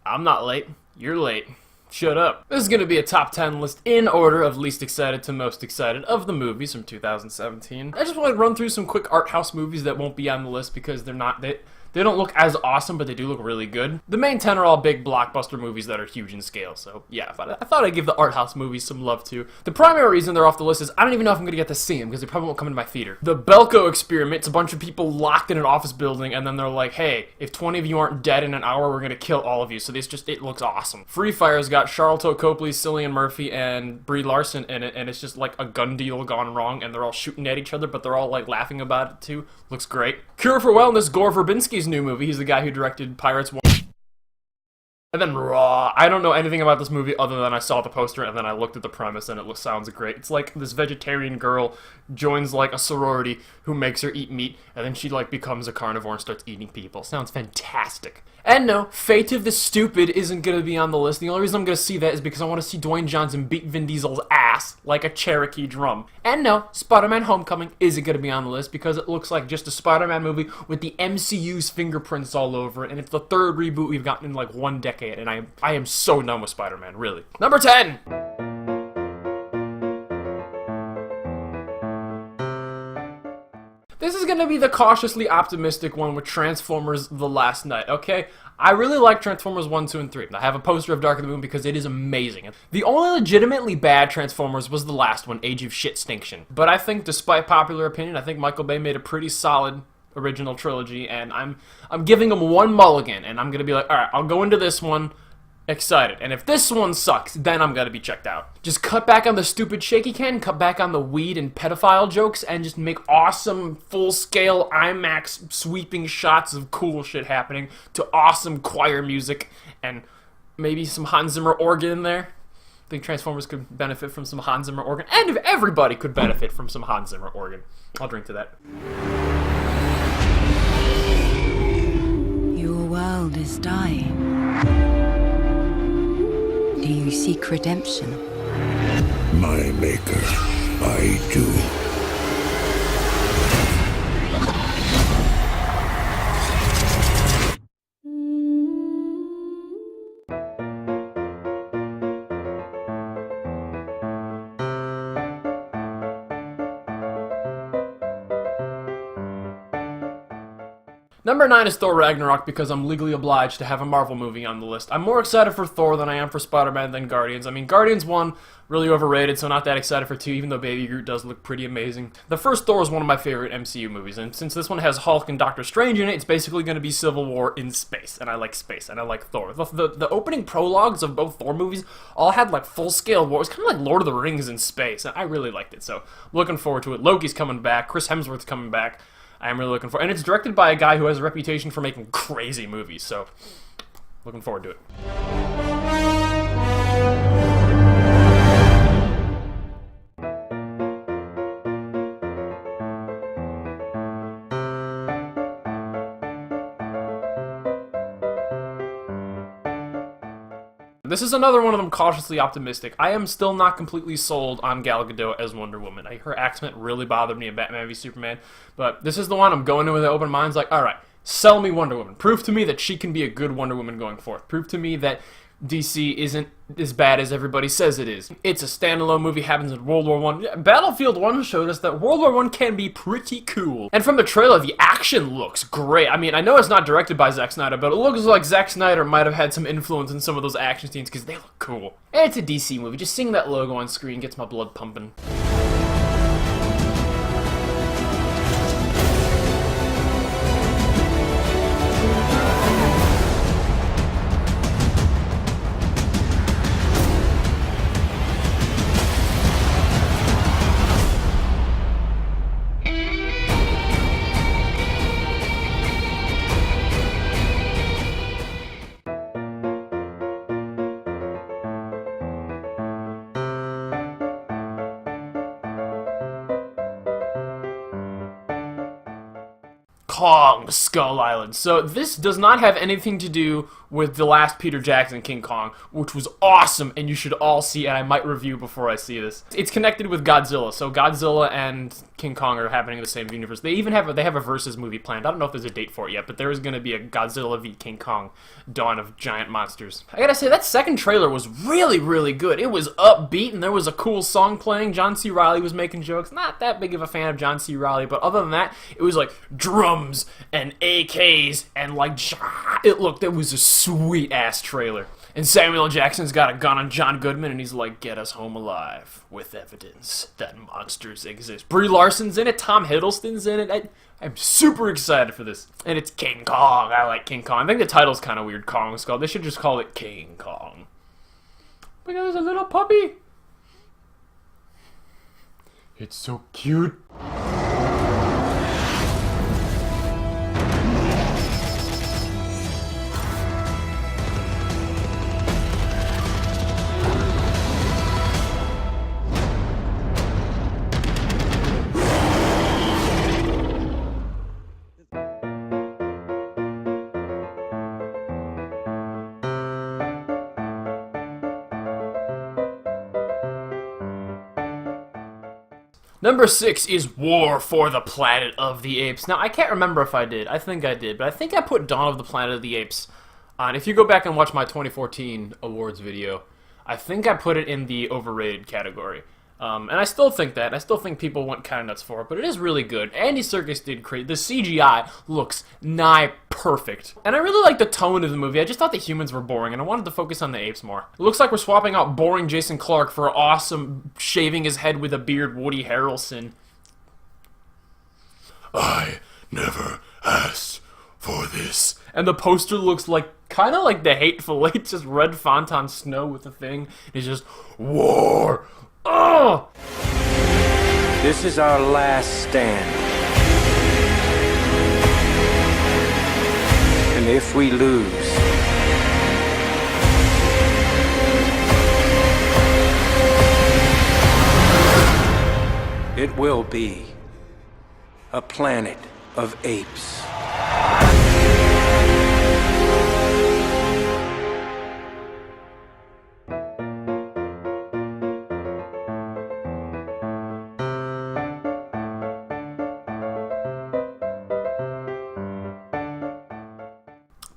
I'm not late. You're late. Shut up. This is going to be a top 10 list in order of least excited to most excited of the movies from 2017. I just want to run through some quick art house movies that won't be on the list because they don't look as awesome, but they do look really good. The main 10 are all big blockbuster movies that are huge in scale, so yeah, I thought I'd give the art house movies some love too. The primary reason they're off the list is I don't even know if I'm going to get to see them because they probably won't come into my theater. The Belko Experiment, it's a bunch of people locked in an office building and then they're like, hey, if 20 of you aren't dead in an hour, we're going to kill all of you. So it looks awesome. Free Fire's got Charlton Copley, Cillian Murphy, and Brie Larson in it, and it's just like a gun deal gone wrong and they're all shooting at each other, but they're all like laughing about it too. Looks great. Cure for Wellness, Gore Verbinski's new movie. He's the guy who directed Pirates 1. And then Raw. I don't know anything about this movie other than I saw the poster and then I looked at the premise and it sounds great. It's like this vegetarian girl joins like a sorority who makes her eat meat and then she like becomes a carnivore and starts eating people. Sounds fantastic. And no, Fate of the Stupid isn't going to be on the list. The only reason I'm going to see that is because I want to see Dwayne Johnson beat Vin Diesel's ass like a Cherokee drum. And no, Spider-Man Homecoming isn't going to be on the list because it looks like just a Spider-Man movie with the MCU's fingerprints all over it. And it's the third reboot we've gotten in like 1 decade. And I am so done with Spider-Man, really. Number 10! This is going to be the cautiously optimistic one with Transformers The Last Night, okay? I really like Transformers 1, 2, and 3. I have a poster of Dark of the Moon because it is amazing. The only legitimately bad Transformers was the last one, Age of Shit Stinction. But I think, despite popular opinion, I think Michael Bay made a pretty solid original trilogy, and I'm giving him one mulligan, and I'm going to be like, alright, I'll go into this one excited. And if this one sucks, then I'm gonna be checked out. Just cut back on the stupid shaky cam, cut back on the weed and pedophile jokes, and just make awesome full-scale IMAX sweeping shots of cool shit happening to awesome choir music and maybe some Hans Zimmer organ in there. I think Transformers could benefit from some Hans Zimmer organ, and if everybody could benefit from some Hans Zimmer organ. I'll drink to that. Your world is dying. Do you seek redemption? My maker, I do. Number 9 is Thor Ragnarok because I'm legally obliged to have a Marvel movie on the list. I'm more excited for Thor than I am for Spider-Man than Guardians. I mean, Guardians 1, really overrated, so not that excited for 2, even though Baby Groot does look pretty amazing. The first Thor is one of my favorite MCU movies, and since this one has Hulk and Doctor Strange in it, it's basically going to be Civil War in space, and I like space, and I like Thor. The opening prologues of both Thor movies all had, like, full-scale war. It was kind of like Lord of the Rings in space, and I really liked it, so looking forward to it. Loki's coming back, Chris Hemsworth's coming back. I'm really looking forward, and it's directed by a guy who has a reputation for making crazy movies, so looking forward to it. This is another one of them cautiously optimistic. I am still not completely sold on Gal Gadot as Wonder Woman. Her accent really bothered me in Batman v Superman, but this is the one I'm going in with an open mind. Like, alright, sell me Wonder Woman. Prove to me that she can be a good Wonder Woman going forth. Prove to me that DC isn't as bad as everybody says it is. It's a standalone movie, happens in World War I. Battlefield 1 showed us that World War I can be pretty cool. And from the trailer, the action looks great. I mean, I know it's not directed by Zack Snyder, but it looks like Zack Snyder might have had some influence in some of those action scenes because they look cool. And it's a DC movie. Just seeing that logo on screen gets my blood pumping. Kong Skull Island. So this does not have anything to do with the last Peter Jackson King Kong, which was awesome, and you should all see, and I might review before I see this. It's connected with Godzilla, so Godzilla and King Kong are happening in the same universe. They even have a versus movie planned. I don't know if there's a date for it yet, but there is going to be a Godzilla v King Kong, Dawn of Giant Monsters. I gotta say, that second trailer was really, really good. It was upbeat, and there was a cool song playing. John C. Reilly was making jokes. Not that big of a fan of John C. Reilly, but other than that, it was like drums and AKs and like it was a sweet ass trailer. And Samuel L. Jackson's got a gun on John Goodman, and he's like, "Get us home alive with evidence that monsters exist." Brie Larson's in it. Tom Hiddleston's in it. I'm super excited for this. And it's King Kong. I like King Kong. I think the title's kind of weird, Kong Skull. They should just call it King Kong. Look, there's a little puppy. It's so cute. Number 6 is War for the Planet of the Apes. Now, I can't remember if I did. I think I did, but I think I put Dawn of the Planet of the Apes on. If you go back and watch my 2014 awards video, I think I put it in the overrated category. And I still think that. I still think people went kind of nuts for it, but it is really good. Andy Serkis did great. The CGI looks nigh perfect. And I really like the tone of the movie. I just thought the humans were boring, and I wanted to focus on the apes more. It looks like we're swapping out boring Jason Clarke for awesome shaving his head with a beard Woody Harrelson. I never asked for this. And the poster looks like kind of like The Hateful Eight, just red font on snow with a thing. It's just war. Oh! This is our last stand. And if we lose, it will be a planet of apes.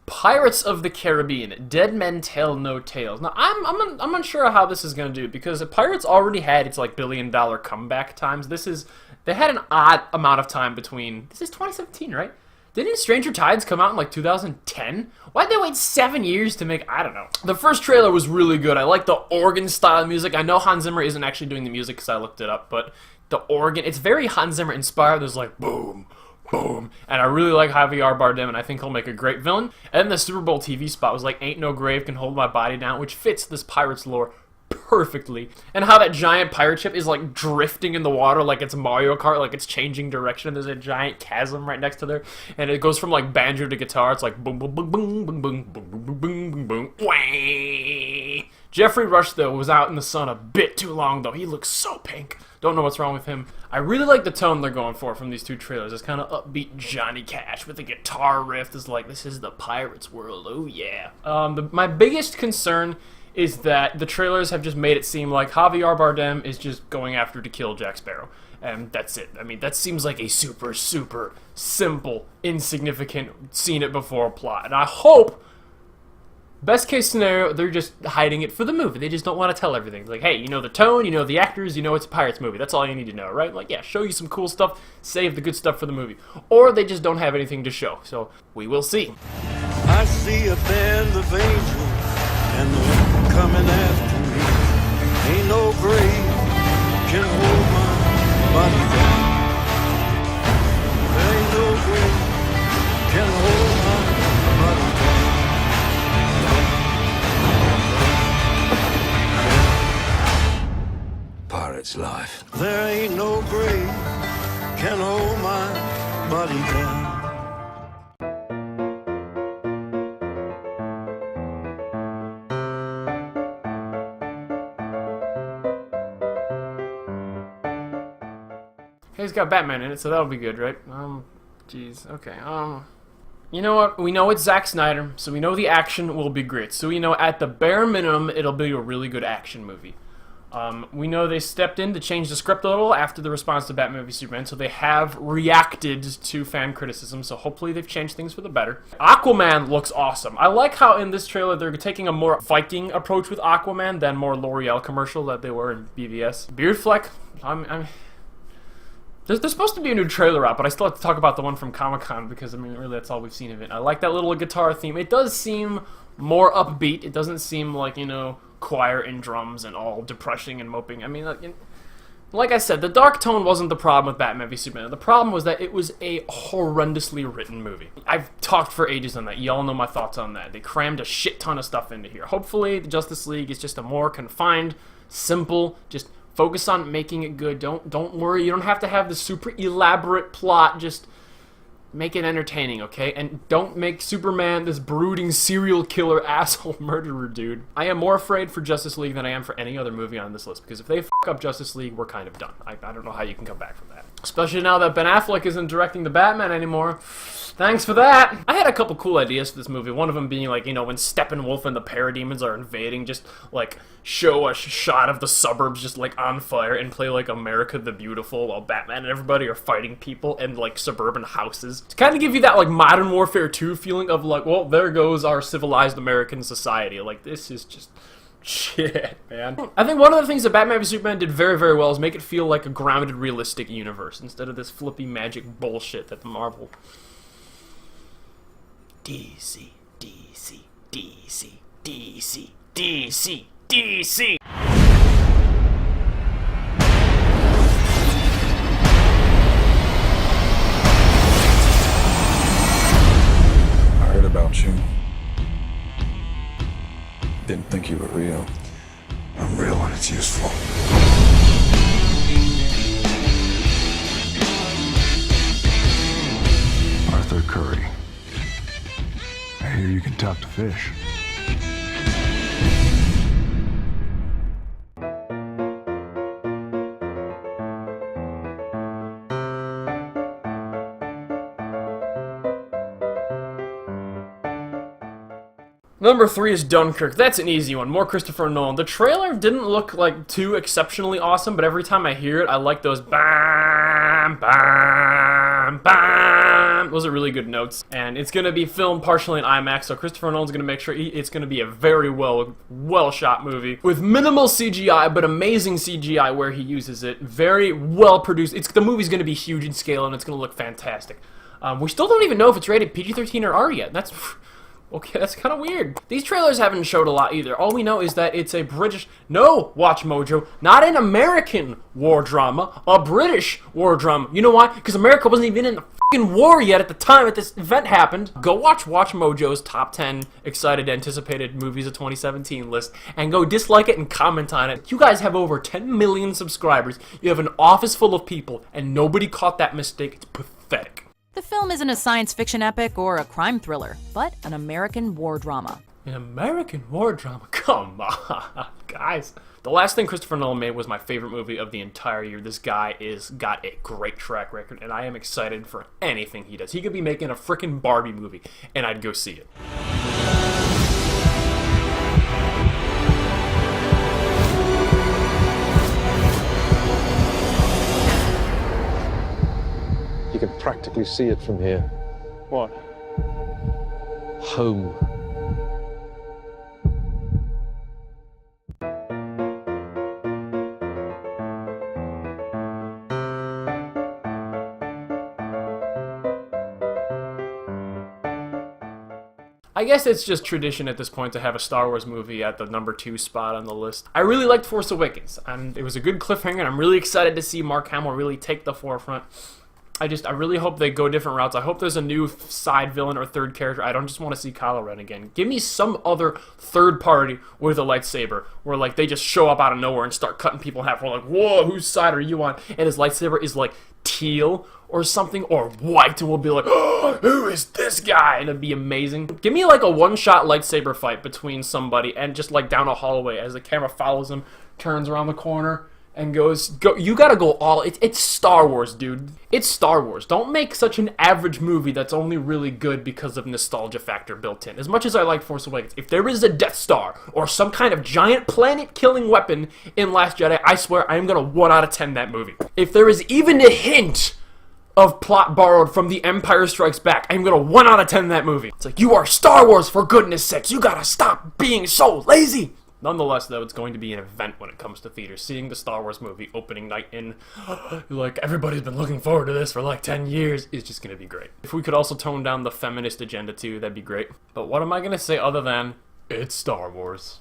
Pirates of the Caribbean, Dead Men Tell No Tales. Now, I'm unsure how this is going to do, because Pirates already had its, like, billion-dollar comeback times. They had an odd amount of time between, this is 2017, right? Didn't Stranger Tides come out in, like, 2010? Why'd they wait 7 years to make, I don't know. The first trailer was really good. I like the organ-style music. I know Hans Zimmer isn't actually doing the music because I looked it up, but the organ, it's very Hans Zimmer inspired. There's, like, boom, boom. And I really like Javier Bardem, and I think he'll make a great villain. And the Super Bowl TV spot was like, "Ain't no grave can hold my body down," which fits this Pirates lore perfectly. And how that giant pirate ship is like drifting in the water like it's Mario Kart, like it's changing direction. There's a giant chasm right next to there, and it goes from like banjo to guitar. It's like boom, boom, boom, boom, boom, boom, boom, boom, boom, boom, boom, boom. Jeffrey Rush, though, was out in the sun a bit too long, though. He looks so pink. Don't know what's wrong with him. I really like the tone they're going for from these two trailers. It's kind of upbeat Johnny Cash with the guitar riff. It's like, this is the Pirates world. Oh, yeah. My biggest concern is that the trailers have just made it seem like Javier Bardem is just going after to kill Jack Sparrow. And that's it. I mean, that seems like a super, super simple, insignificant, seen-it-before plot. And I hope, best case scenario, they're just hiding it for the movie. They just don't want to tell everything. It's like, hey, you know the tone, you know the actors, you know it's a Pirates movie. That's all you need to know, right? Like, yeah, show you some cool stuff, save the good stuff for the movie. Or they just don't have anything to show. So, we will see. I see a band of angels and they're coming after me. Ain't no grave can hold my body down. There ain't no grave can hold my body down. Pirate's life. There ain't no grave can hold my body down. Hey, it's got Batman in it, so that'll be good, right? Jeez, okay, You know what? We know it's Zack Snyder, so we know the action will be great. So we know at the bare minimum, it'll be a really good action movie. We know they stepped in to change the script a little after the response to Batman v Superman, so they have reacted to fan criticism, so hopefully they've changed things for the better. Aquaman looks awesome. I like how in this trailer they're taking a more Viking approach with Aquaman than more L'Oreal commercial that they were in BVS. Beard Fleck, there's supposed to be a new trailer out, but I still have to talk about the one from Comic-Con because, I mean, really that's all we've seen of it. I like that little guitar theme. It does seem more upbeat. It doesn't seem like, you know, choir and drums and all depressing and moping. I mean, like I said, the dark tone wasn't the problem with Batman v Superman. The problem was that it was a horrendously written movie. I've talked for ages on that. Y'all know my thoughts on that. They crammed a shit ton of stuff into here. Hopefully, the Justice League is just a more confined, simple, just focus on making it good. Don't worry. You don't have to have the super elaborate plot. Just make it entertaining, okay? And don't make Superman this brooding serial killer asshole murderer dude. I am more afraid for Justice League than I am for any other movie on this list, because if they f*** up Justice League, we're kind of done. I don't know how you can come back from that. Especially now that Ben Affleck isn't directing the Batman anymore. Thanks for that! I had a couple cool ideas for this movie, one of them being like, you know, when Steppenwolf and the Parademons are invading, just like show a shot of the suburbs just like on fire and play like America the Beautiful while Batman and everybody are fighting people in like suburban houses. To kind of give you that like Modern Warfare 2 feeling of like, well, there goes our civilized American society. Like, this is just shit, man. I think one of the things that Batman v Superman did very, very well is make it feel like a grounded, realistic universe instead of this flippy magic bullshit that the Marvel... DC, DC, DC, DC, DC, DC. I heard about you. Didn't think you were real. I'm real when it's useful. Arthur Curry. I hear you can talk to fish. Number 3 is Dunkirk. That's an easy one. More Christopher Nolan. The trailer didn't look like too exceptionally awesome, but every time I hear it, I like those bam, bam, bam. Those are really good notes. And it's going to be filmed partially in IMAX, so Christopher Nolan's going to make sure it's going to be a very well shot movie with minimal CGI, but amazing CGI where he uses it. Very well produced. The movie's going to be huge in scale, and it's going to look fantastic. We still don't even know if it's rated PG-13 or R yet. That's... Okay, that's kind of weird. These trailers haven't showed a lot either. All we know is that it's a British... No, Watch Mojo. Not an American war drama. A British war drama. You know why? Because America wasn't even in the fucking war yet at the time that this event happened. Go watch Mojo's top 10 excited, anticipated movies of 2017 list and go dislike it and comment on it. You guys have over 10 million subscribers. You have an office full of people and nobody caught that mistake. It's pathetic. The film isn't a science fiction epic or a crime thriller, but an American war drama. An American war drama? Come on, guys. The last thing Christopher Nolan made was my favorite movie of the entire year. This guy got a great track record, and I am excited for anything he does. He could be making a frickin' Barbie movie, and I'd go see it. You can practically see it from here. What? Home. I guess it's just tradition at this point to have a Star Wars movie at the number 2 spot on the list. I really liked Force Awakens, and it was a good cliffhanger, and I'm really excited to see Mark Hamill really take the forefront. I really hope they go different routes. I hope there's a new side villain or third character. I don't just want to see Kylo Ren again. Give me some other third party with a lightsaber where, like, they just show up out of nowhere and start cutting people in half. We're like, whoa, whose side are you on? And his lightsaber is, like, teal or something, or white, and we'll be like, oh, who is this guy? And it'd be amazing. Give me, like, a one-shot lightsaber fight between somebody and just, like, down a hallway as the camera follows him, turns around the corner, and goes, you gotta go all, it's Star Wars, dude. It's Star Wars. Don't make such an average movie that's only really good because of nostalgia factor built in. As much as I like Force Awakens, if there is a Death Star or some kind of giant planet-killing weapon in Last Jedi, I swear I am gonna 1 out of 10 that movie. If there is even a hint of plot borrowed from The Empire Strikes Back, I'm gonna 1 out of 10 that movie. It's like, you are Star Wars, for goodness sakes, you gotta stop being so lazy! Nonetheless, though, it's going to be an event when it comes to theaters. Seeing the Star Wars movie opening night in, like, everybody's been looking forward to this for like 10 years, is just going to be great. If we could also tone down the feminist agenda too, that'd be great. But what am I going to say other than, it's Star Wars.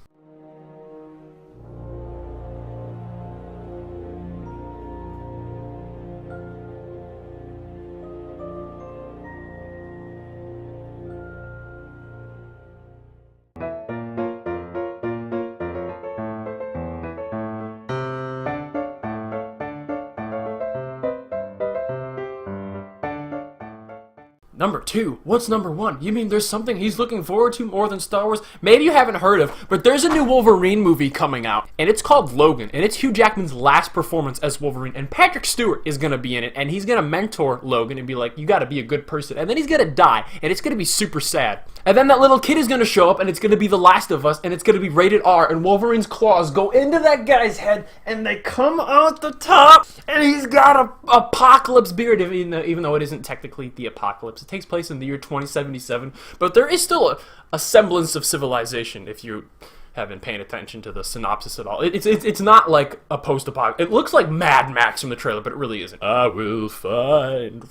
Number 2. What's number 1? You mean there's something he's looking forward to more than Star Wars? Maybe you haven't heard of, but there's a new Wolverine movie coming out, and it's called Logan, and it's Hugh Jackman's last performance as Wolverine, and Patrick Stewart is gonna be in it, and he's gonna mentor Logan and be like, you gotta be a good person, and then he's gonna die, and it's gonna be super sad. And then that little kid is gonna show up, and it's gonna be The Last of Us, and it's gonna be rated R, and Wolverine's claws go into that guy's head, and they come out the top, and he's got a apocalypse beard, even though it isn't technically the apocalypse. It takes place in the year 2077, but there is still a semblance of civilization if you have been paying attention to the synopsis at all. It's not like a post-apocalypse. It looks like Mad Max from the trailer, but it really isn't. I will find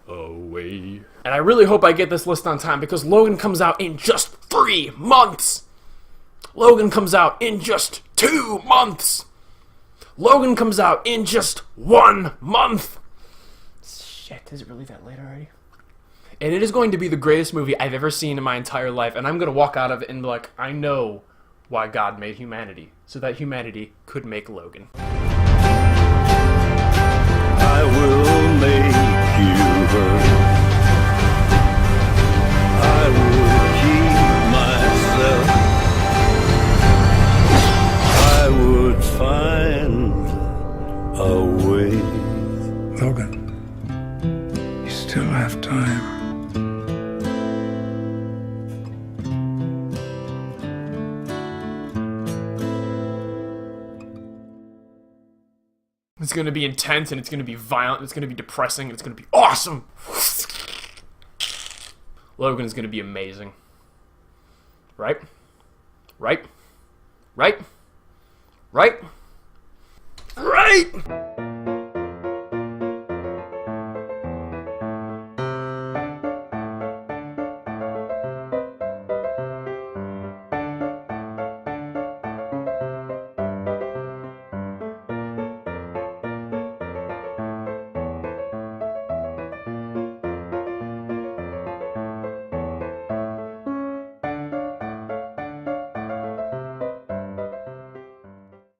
a way. And I really hope I get this list on time because Logan comes out in just 3 months. Logan comes out in just 2 months. Logan comes out in just 1 month. Shit, is it really that late already? And it is going to be the greatest movie I've ever seen in my entire life, and I'm going to walk out of it and be like, I know why God made humanity, so that humanity could make Logan. I will make you hurt. I will keep myself. I would find a way. Logan, you still have time. It's going to be intense, and it's going to be violent, and it's going to be depressing, and it's going to be awesome! Logan is going to be amazing. Right? Right? Right? Right? Right!